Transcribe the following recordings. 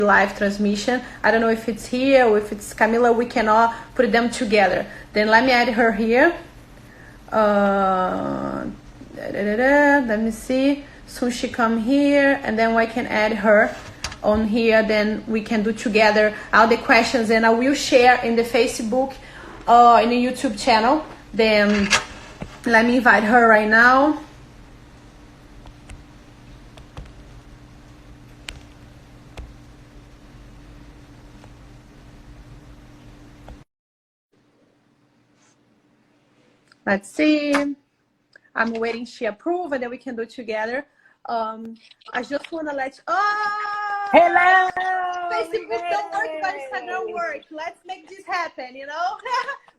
live transmission. I don't know if it's here or if it's Camila. We cannot put them together. Then let me add her here. Let me see. Soon she come here, and then I can add her on here. Then we can do together all the questions, and I will share in the Facebook, in the YouTube channel. Then let me invite her right now. Let's see. I'm waiting she approve, and then we can do it together. I just want to let you... Oh! Hello! Facebook don't work, but Instagram work. Let's make this happen, you know?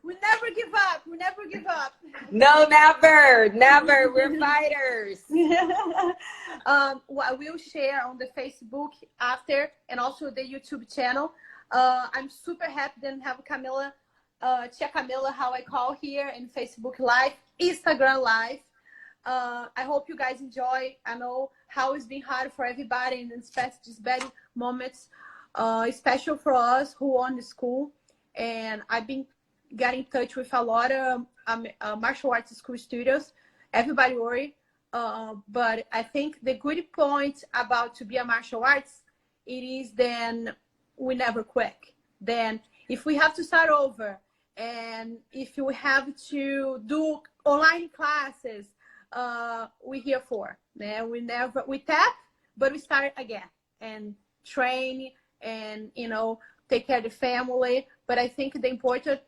We never give up. We never give up. No, never. Never. We're fighters. I will share on the Facebook after, and also the YouTube channel. I'm super happy to have Camila, Tia Camila, how I call here, in Facebook Live, Instagram Live. I hope you guys enjoy. I know how it's been hard for everybody in these bad moments, especially for us who are in the school. And I've been getting in touch with a lot of martial arts school studios. Everybody worry. But I think the good point about to be a martial arts, it is then we never quit. Then if we have to start over, and if you have to do online classes, we're here for. We tap, but we start again and train and, you know, take care of the family. But I think the important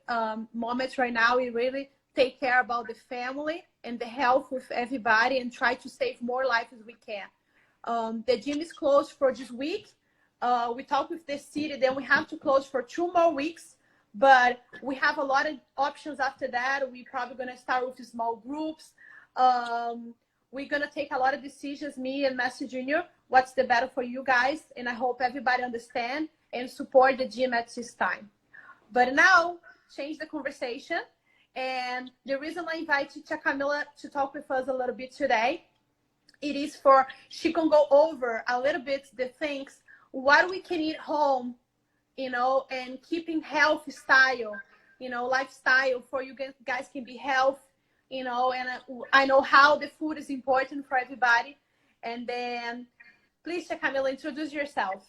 moments right now is really take care about the family and the health of everybody and try to save more lives as we can. The gym is closed for this week. We talked with the city, then we have to close for 2 more weeks. But we have a lot of options after that. We're probably going to start with small groups. We're going to take a lot of decisions, me and Master Junior, what's the better for you guys. And I hope everybody understand and support the gym at this time. But now, change the conversation. And the reason I invited Tia Camila to talk with us a little bit today, it is for she can go over a little bit the things, what we can eat home, you know, and keeping healthy style, you know, lifestyle for you guys can be healthy, you know, and I know how the food is important for everybody. And then please, Tia Camila, introduce yourself.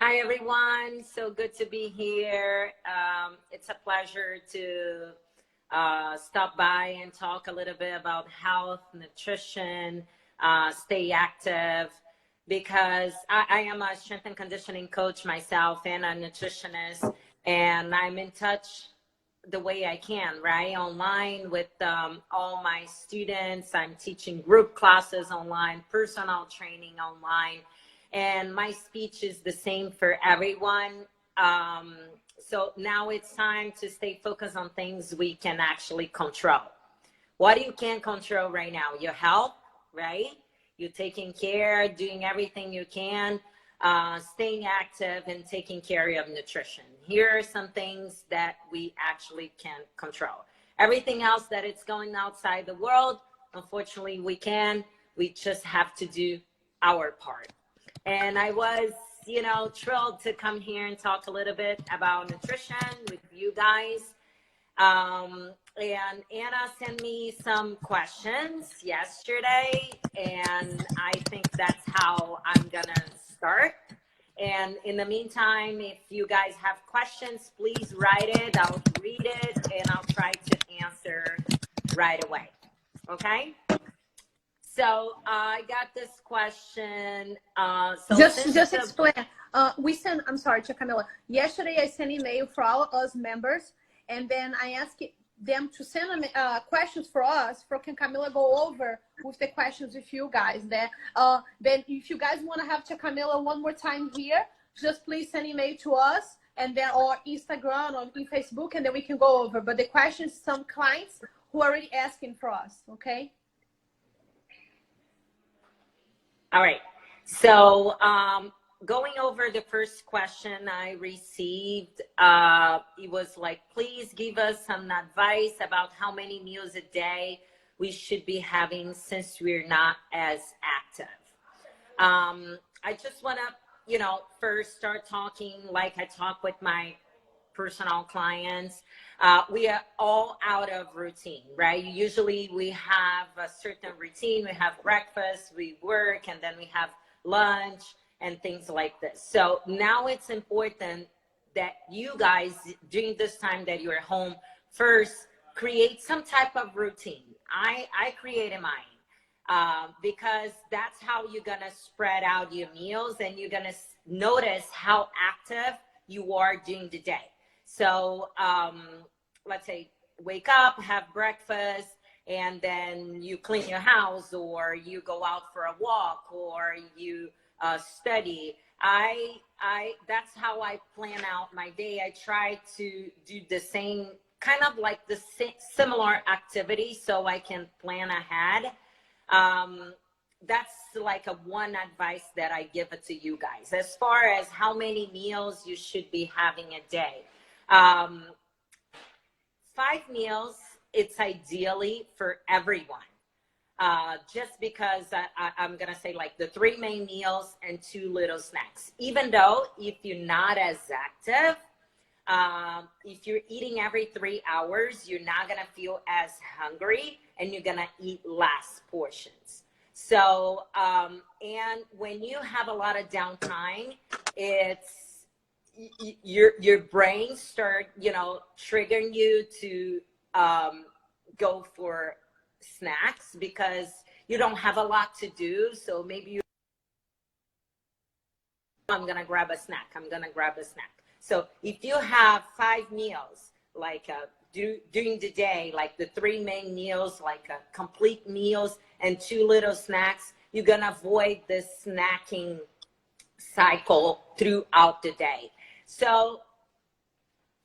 Hi, everyone. So good to be here. It's a pleasure to stop by and talk a little bit about health, nutrition, stay active, because I am a strength and conditioning coach myself and a nutritionist, and I'm in touch the way I can, right? Online with all my students. I'm teaching group classes online, personal training online, and my speech is the same for everyone. So now it's time to stay focused on things we can actually control. What you can control right now? Your health, right? You're taking care, doing everything you can, staying active and taking care of nutrition. Here are some things that we actually can control. Everything else that it's going outside the world, unfortunately we just have to do our part. And I was, you know, thrilled to come here and talk a little bit about nutrition with you guys. And Anna sent me some questions yesterday, and I think that's how I'm gonna start. And in the meantime, if you guys have questions, please write it. I'll read it and I'll try to answer right away. Okay? So I got this question. So just explain. I'm sorry, Tia Camila. Yesterday I sent email for all us members, and then I asked them to send questions for us. Can Camila go over with the questions with you guys? Then if you guys want to have Tia Camila one more time here, just please send email to us, and then or Instagram or in Facebook, and then we can go over. But the questions, some clients who are already asking for us. Okay. All right. So going over the first question I received, it was like, please give us some advice about how many meals a day we should be having since we're not as active. I just want to you know, first start talking like I talk with my personal clients, we are all out of routine, right? Usually we have a certain routine. We have breakfast, we work, and then we have lunch and things like this. So now it's important that you guys, during this time that you're home, first create some type of routine. I created mine because that's how you're gonna spread out your meals, and you're gonna notice how active you are during the day. So let's say wake up, have breakfast, and then you clean your house, or you go out for a walk, or you study. That's how I plan out my day. I try to do the same, kind of like the similar activity, so I can plan ahead. That's like a one advice that I give it to you guys. As far as how many meals you should be having a day, 5 meals, it's ideally for everyone. Just because I'm going to say like the 3 main meals and 2 little snacks. Even though if you're not as active, if you're eating every 3 hours, you're not going to feel as hungry, and you're going to eat less portions. So, and when you have a lot of downtime, it's your brain start, you know, triggering you to go for snacks because you don't have a lot to do. So maybe I'm gonna grab a snack. So if you have 5 meals, like during the day, like the 3 main meals, like complete meals, and 2 little snacks, you're gonna avoid this snacking cycle throughout the day. So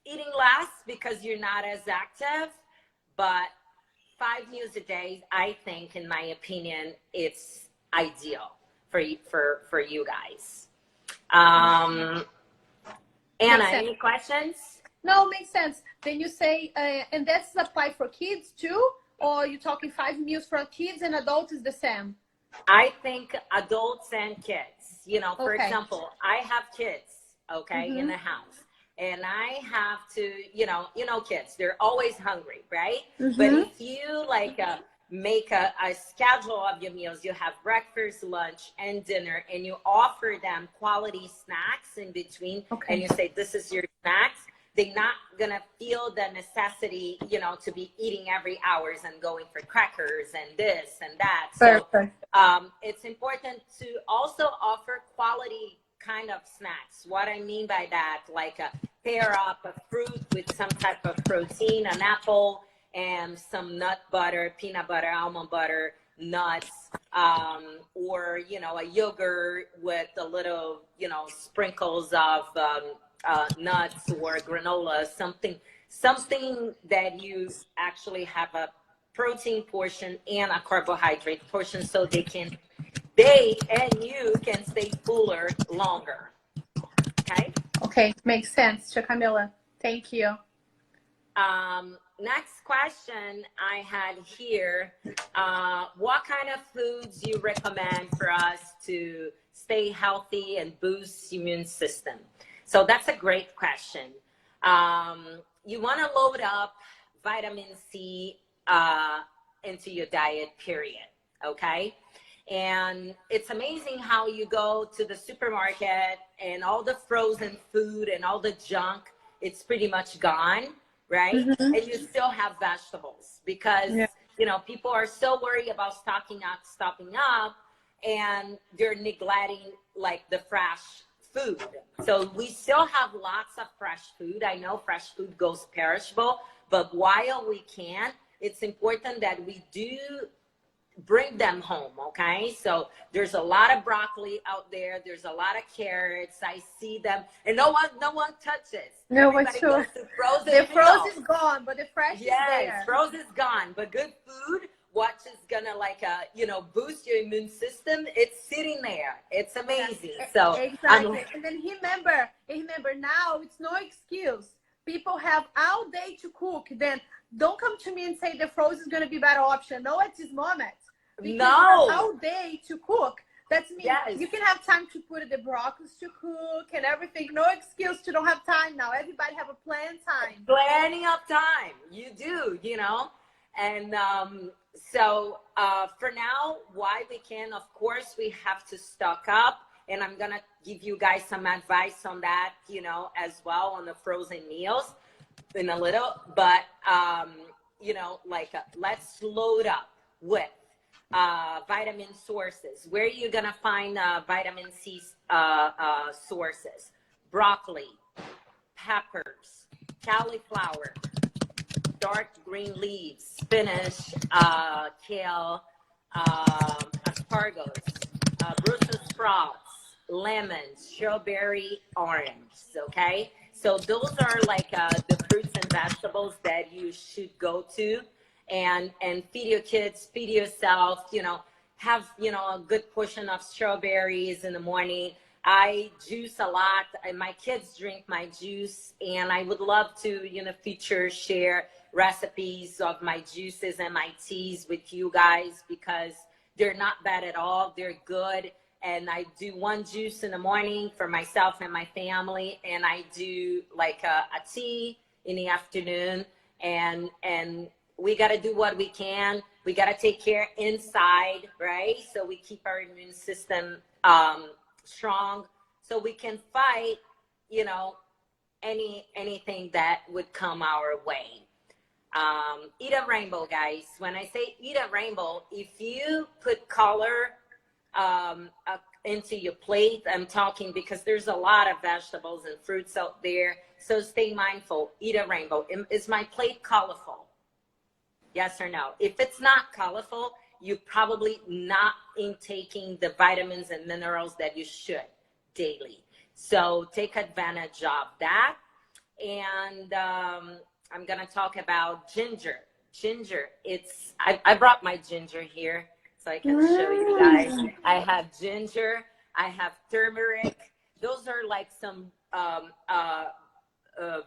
eating less because you're not as active, but 5 meals a day, I think, in my opinion, it's ideal for you guys. Anna, any questions? No, makes sense. Then you say, and that's apply for kids too, or you're talking 5 meals for kids and adults is the same? I think adults and kids. You know, for example, I have kids, in the house. And I have to, you know, kids, they're always hungry, right? But if you like make a schedule of your meals, you have breakfast, lunch, and dinner, and you offer them quality snacks in between, and you say, this is your snacks, they're not gonna feel the necessity, you know, to be eating every hours and going for crackers and this and that. Perfect. So it's important to also offer quality kind of snacks. What I mean by that, like pair up a fruit with some type of protein, an apple, and some nut butter, peanut butter, almond butter, nuts, or, you know, a yogurt with a little, you know, sprinkles of nuts or granola, something that you actually have a protein portion and a carbohydrate portion, so they and you can stay fuller longer. Okay, makes sense, Camila. Thank you. Next question I had here, what kind of foods do you recommend for us to stay healthy and boost immune system? So that's a great question. You want to load up vitamin C into your diet, period, okay? And it's amazing how you go to the supermarket and all the frozen food and all the junk, it's pretty much gone, right? And you still have vegetables because, you know, people are so worried about stocking up, and they're neglecting like the fresh food. So we still have lots of fresh food. I know fresh food goes perishable, but while we can, it's important that we do bring them home, okay? So there's a lot of broccoli out there. There's a lot of carrots. I see them, and no one touches. No, Everybody goes to frozen. The frozen is gone, but the fresh is there. Yes, frozen is gone, but good food, what is gonna like you know, boost your immune system, it's sitting there. It's amazing. So exactly. And then remember now it's no excuse. People have all day to cook. Then don't come to me and say the frozen is gonna be a better option. No, at this moment. No. All day to cook. That's me. Yes. You can have time to put the broccoli to cook and everything. No excuse to don't have time now. Everybody have a planned time. Plenty of time. You do, you know. And so for now, why we can, of course, we have to stock up. And I'm going to give you guys some advice on that, you know, as well on the frozen meals in a little. But, you know, like let's load up with vitamin sources. Where are you going to find vitamin C sources? Broccoli, peppers, cauliflower, dark green leaves, spinach, kale, asparagus, Brussels sprouts, lemons, strawberry, orange. Okay, so those are like the fruits and vegetables that you should go to and feed your kids, feed yourself, you know, have, you know, a good portion of strawberries in the morning. I juice a lot, and my kids drink my juice, and I would love to, you know, share recipes of my juices and my teas with you guys, because they're not bad at all. They're good. And I do one juice in the morning for myself and my family, and I do like a tea in the afternoon. And we got to do what we can. We got to take care inside, right? So we keep our immune system strong, so we can fight, you know, anything that would come our way. Eat a rainbow, guys. When I say eat a rainbow, if you put color into your plate, I'm talking because there's a lot of vegetables and fruits out there, so stay mindful. Eat a rainbow. Is my plate colorful? Yes or no? If it's not colorful, you're probably not intaking the vitamins and minerals that you should daily. So take advantage of that. And I'm going to talk about ginger. Ginger, I brought my ginger here so I can show you guys. I have ginger, I have turmeric. Those are like some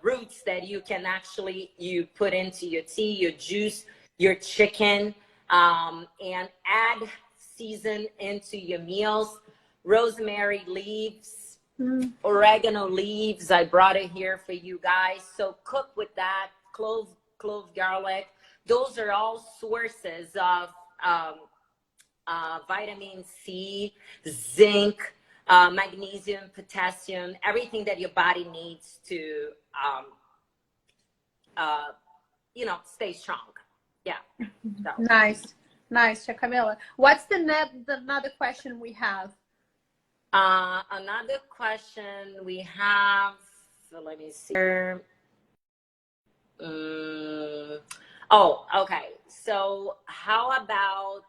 roots that you can actually, you put into your tea, your juice, your chicken, and add season into your meals. Rosemary leaves, oregano leaves, I brought it here for you guys. So cook with that. Clove garlic. Those are all sources of vitamin C, zinc, magnesium, potassium, everything that your body needs to you know, stay strong. Yeah. So. Nice, Camila. What's another question we have? Another question we have, so let me see. Oh, okay. So how about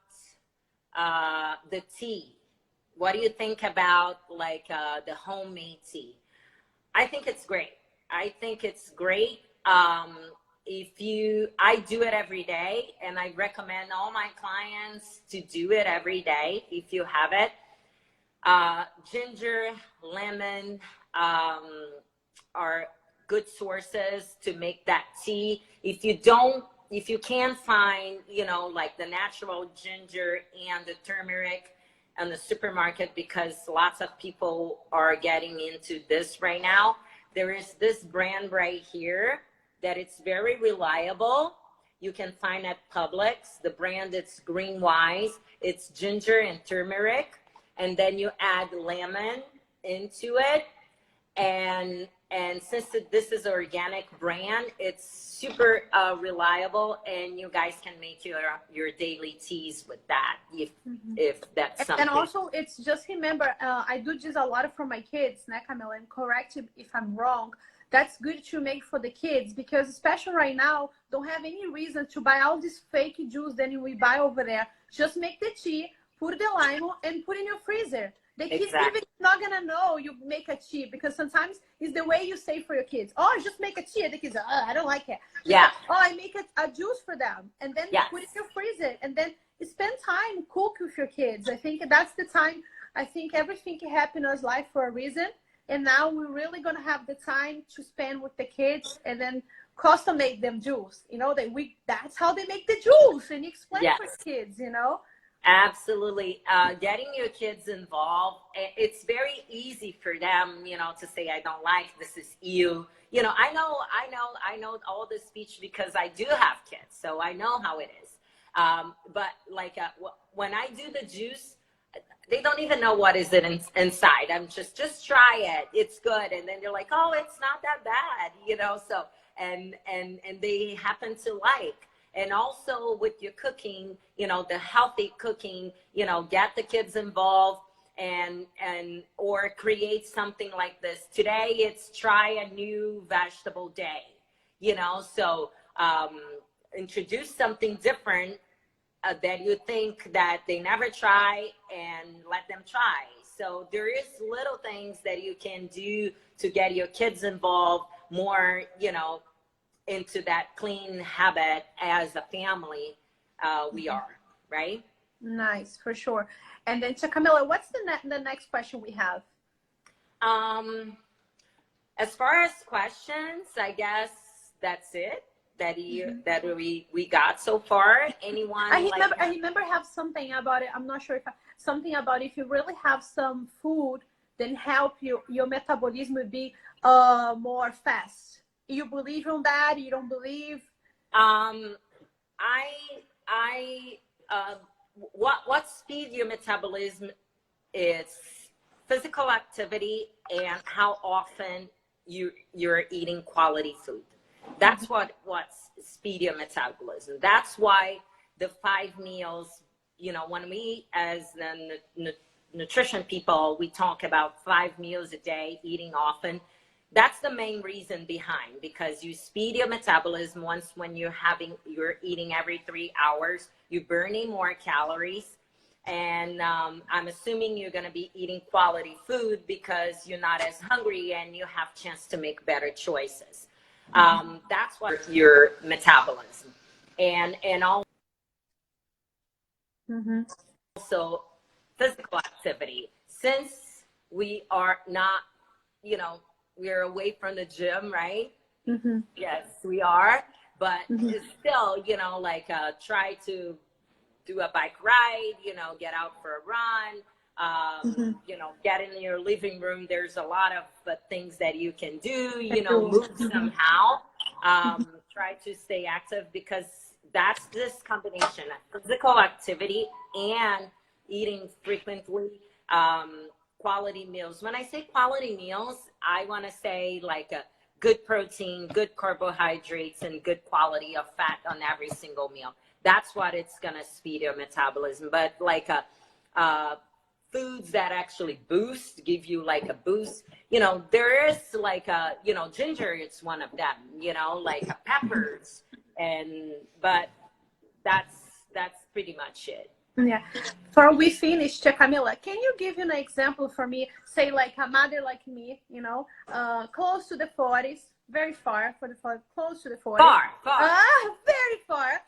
the tea? What do you think about like the homemade tea? I think it's great. I think it's great. I do it every day, and I recommend all my clients to do it every day if you have it. Ginger, lemon are good sources to make that tea. If you can find, you know, like the natural ginger and the turmeric in the supermarket, because lots of people are getting into this right now. There is this brand right here that it's very reliable. You can find at Publix. The brand, it's Green Wise. It's ginger and turmeric. And then you add lemon into it. And since this is an organic brand, it's super reliable, and you guys can make your daily teas with that if that's something. And also, it's just remember, I do this a lot for my kids, né, Camila? And correct if I'm wrong. That's good to make for the kids, because especially right now, don't have any reason to buy all this fake juice that we buy over there. Just make the tea, put the lime, and put in your freezer. The kids even not gonna know you make a tea, because sometimes it's the way you say for your kids. Oh, just make a tea. And the kids are, I don't like it. Yeah. Oh, I make a juice for them, and then put it in your freezer, and then spend time cook with your kids. I think that's the time. I think everything can happen in our life for a reason, and now we're really gonna have the time to spend with the kids, and then custom make them juice. You know, that's how they make the juice, and you explain for kids. You know. Absolutely. Getting your kids involved, it's very easy for them, to say, I don't like, this is you. I know all this speech because I do have kids, so I know how it is. But like when I do the juice, they don't even know what is it inside. I'm just try it. It's good. And then they're like, oh, it's not that bad, so, and they happen to like. And also with your cooking, the healthy cooking, get the kids involved and or create something like this. Today it's try a new vegetable day, so introduce something different that you think that they never try, and let them try. So there is little things that you can do to get your kids involved more, into that clean habit as a family. We are, right? Nice, for sure. And then, so Camila, what's the next question we have? As far as questions, I guess that's it that we got so far. Anyone? I remember have something about it. I'm not sure something about if you really have some food, then help your metabolism will be more fast. You believe on that? You don't believe? What speed your metabolism is physical activity and how often you're eating quality food. That's what speed your metabolism. That's why the 5 meals, when we as the nutrition people, we talk about 5 meals a day, eating often. That's the main reason behind, because you speed your metabolism. When you're eating every 3 hours, you're burning more calories. And I'm assuming you're going to be eating quality food because you're not as hungry and you have a chance to make better choices. That's what your metabolism and also physical activity. Since we are not, we're away from the gym, right? Yes, we are. But it's still, try to do a bike ride, get out for a run, get in your living room. There's a lot of things that you can do, move somehow. Try to stay active, because that's this combination of physical activity and eating frequently, quality meals. When I say quality meals, I want to say like a good protein, good carbohydrates, and good quality of fat on every single meal. That's what it's going to speed your metabolism. But like foods that actually give you like a boost, there is like ginger, it's one of them, like peppers. But that's pretty much it. Yeah. Before we finish, Camila, can you give an example for me? Say like a mother like me, close to the 40s, very far for the 40s, close to the 40s. Far. Very far.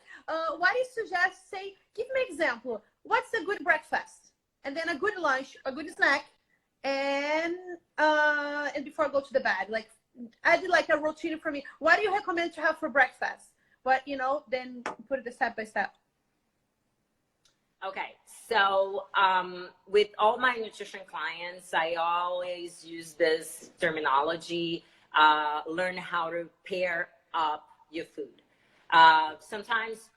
What do you suggest? Say, give me example. What's a good breakfast? And then a good lunch, a good snack, and before I go to the bed, like I did like a routine for me. What do you recommend to have for breakfast? But then put it step by step. Okay, so with all my nutrition clients, I always use this terminology, learn how to pair up your food. Sometimes,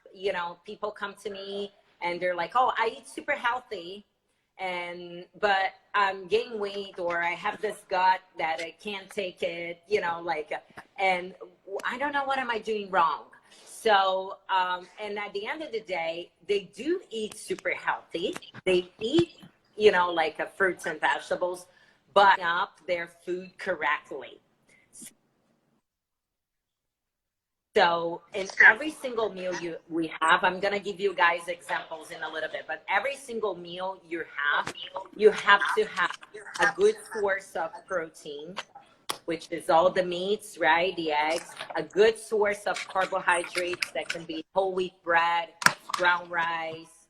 people come to me and they're like, oh, I eat super healthy, but I'm gaining weight, or I have this gut that I can't take it, and I don't know, what am I doing wrong? So, and at the end of the day, they do eat super healthy. They eat, fruits and vegetables, but up their food correctly. So in every single meal we have, I'm going to give you guys examples in a little bit, but every single meal you have to have a good source of protein, which is all the meats, right? The eggs, a good source of carbohydrates that can be whole wheat bread, brown rice,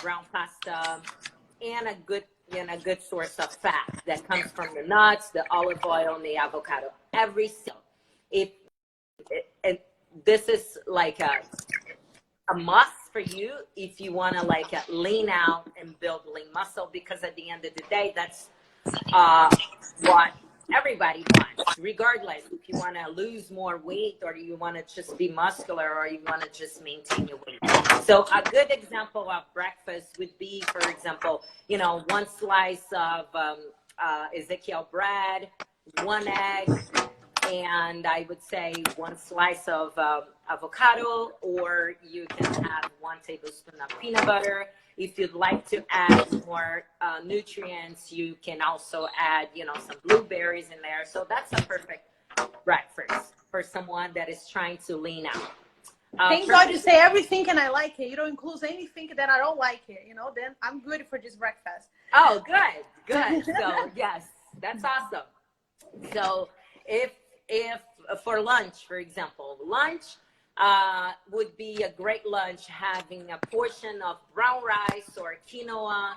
brown pasta, and a good source of fat that comes from the nuts, the olive oil, and the avocado. Every single, and this is like a must for you if you want to like lean out and build lean muscle, because at the end of the day, that's what everybody wants, regardless if you want to lose more weight or you want to just be muscular or you want to just maintain your weight. So a good example of breakfast would be, for example, you know, one slice of Ezekiel bread, one egg, and I would say one slice of avocado, or you can add 1 tablespoon of peanut butter. If you'd like to add more nutrients, you can also add, you know, some blueberries in there. So that's a perfect breakfast for someone that is trying to lean out. Thank God you say everything and I like it. You don't include anything that I don't like it. You know, then I'm good for this breakfast. Oh, good. So yes, that's awesome. So if for lunch, for example, lunch would be a great lunch having a portion of brown rice or quinoa,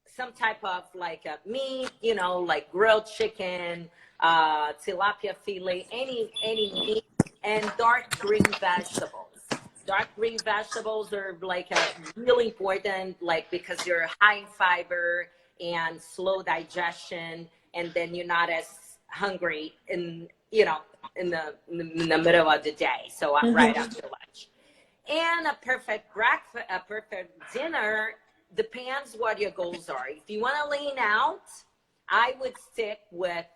some type of like a meat, you know, like grilled chicken, tilapia fillet, any meat, and dark green vegetables. Dark green vegetables are like really important, like because they're high in fiber and slow digestion, and then you're not as hungry in, you know, in the middle of the day. So right after lunch. And a perfect breakfast, a perfect dinner depends what your goals are. If you want to lean out, I would stick with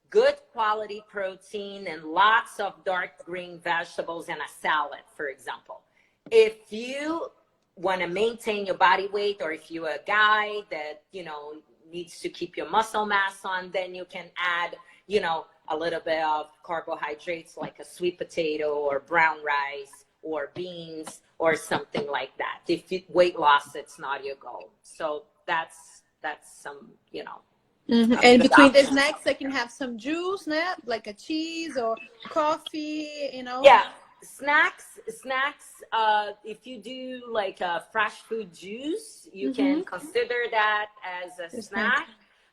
good quality protein and lots of dark green vegetables and a salad, for example. If you want to maintain your body weight, or if you're a guy that, you know, needs to keep your muscle mass on, then you can add, you know, a little bit of carbohydrates like a sweet potato or brown rice or beans or something like that. If weight loss, it's not your goal. So that's some, you know. And between the snacks, I can have some juice, like a cheese or coffee, you know. Yeah, snacks. If you do like a fresh food juice, you can consider that as a snack.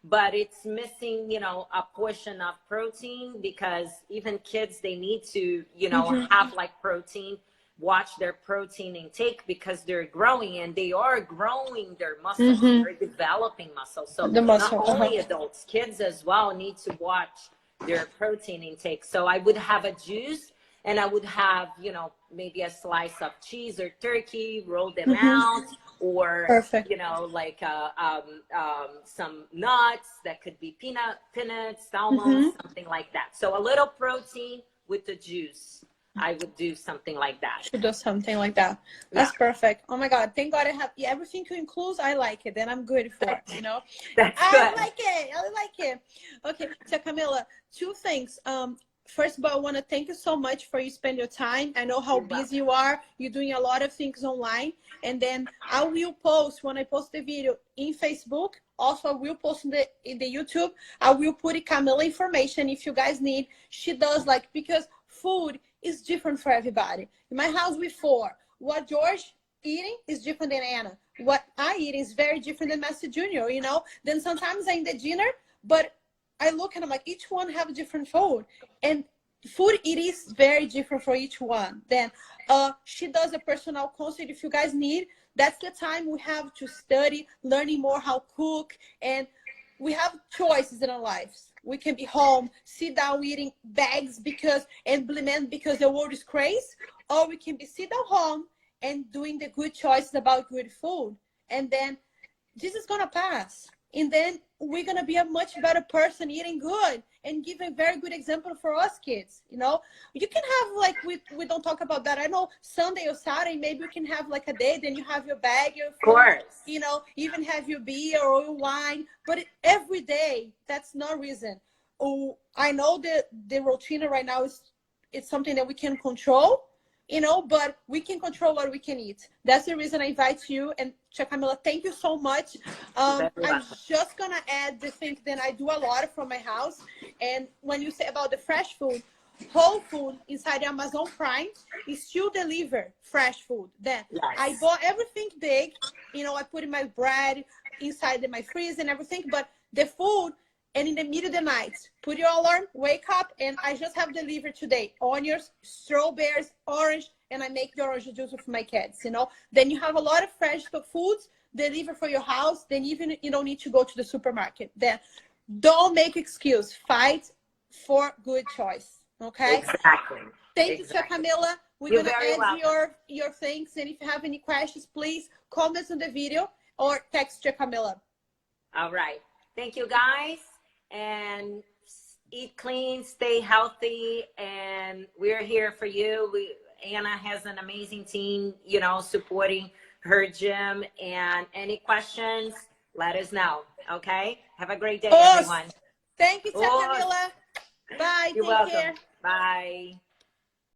But it's missing, you know, a portion of protein, because even kids, they need to, you know, have like protein, watch their protein intake, because they're growing and they are growing their muscles, they're developing muscles. So not only adults, kids as well need to watch their protein intake. So I would have a juice, and I would have, you know, maybe a slice of cheese or turkey, roll them out, or, you know, like some nuts that could be peanuts, almonds, something like that. So a little protein with the juice. I would do something like that. Should do something like that. That's perfect. Oh my God. Thank God I have everything to include. I like it. Then I'm good for it, you know. That's I good. like it. Okay. So Camila, 2 things. First of all, I want to thank you so much for you spend your time. I know how busy you are. You're doing a lot of things online. And then I will post, when I post the video in Facebook, also I will post in the YouTube. I will put Camila information if you guys need. She does like, because food is different for everybody. In my house with 4, what George eating is different than Anna. What I eat is very different than Master Junior, you know. Then sometimes I'm the dinner, but I look and I'm like, each one have a different food. And food, it is very different for each one. Then she does a personal consult if you guys need. That's the time we have to study, learning more how to cook. And we have choices in our lives. We can be home, sit down eating bags because the world is crazy, or we can be sit down home and doing the good choices about good food. And then this is gonna pass. And then we're gonna be a much better person eating good and give a very good example for us kids. You know, you can have like, we don't talk about that. I know Sunday or Saturday, maybe you can have like a day, then you have your bag, your food, of course, you know, even have your beer or your wine, but every day, that's no reason. Oh, I know that the routine right now it's something that we can control, you know, but we can control what we can eat. That's the reason I invite you. And Camila, thank you so much. I'm just gonna add the thing that I do a lot from my house. And when you say about the fresh food, Whole Food inside the Amazon Prime is still deliver fresh food. Then I bought everything big, you know, I put in my bread inside my freezer and everything, but the food, and in the middle of the night, put your alarm, wake up, and I just have delivered today onions, strawberries, orange, and I make the orange juice with my kids, you know. Then you have a lot of fresh foods delivered for your house. Then even you don't need to go to the supermarket. Then don't make excuse. Fight for good choice. Okay. Exactly. Thank you, Tia Camila. We're You're gonna very add welcome. your things, and if you have any questions, please comment on the video or text Tia Camila. All right. Thank you, guys. And eat clean, stay healthy, and we're here for you. Anna has an amazing team, you know, supporting her gym. And any questions, let us know. Okay. Have a great day, everyone. Thank you, Tia Camila. Bye. You're Take welcome. care. Bye.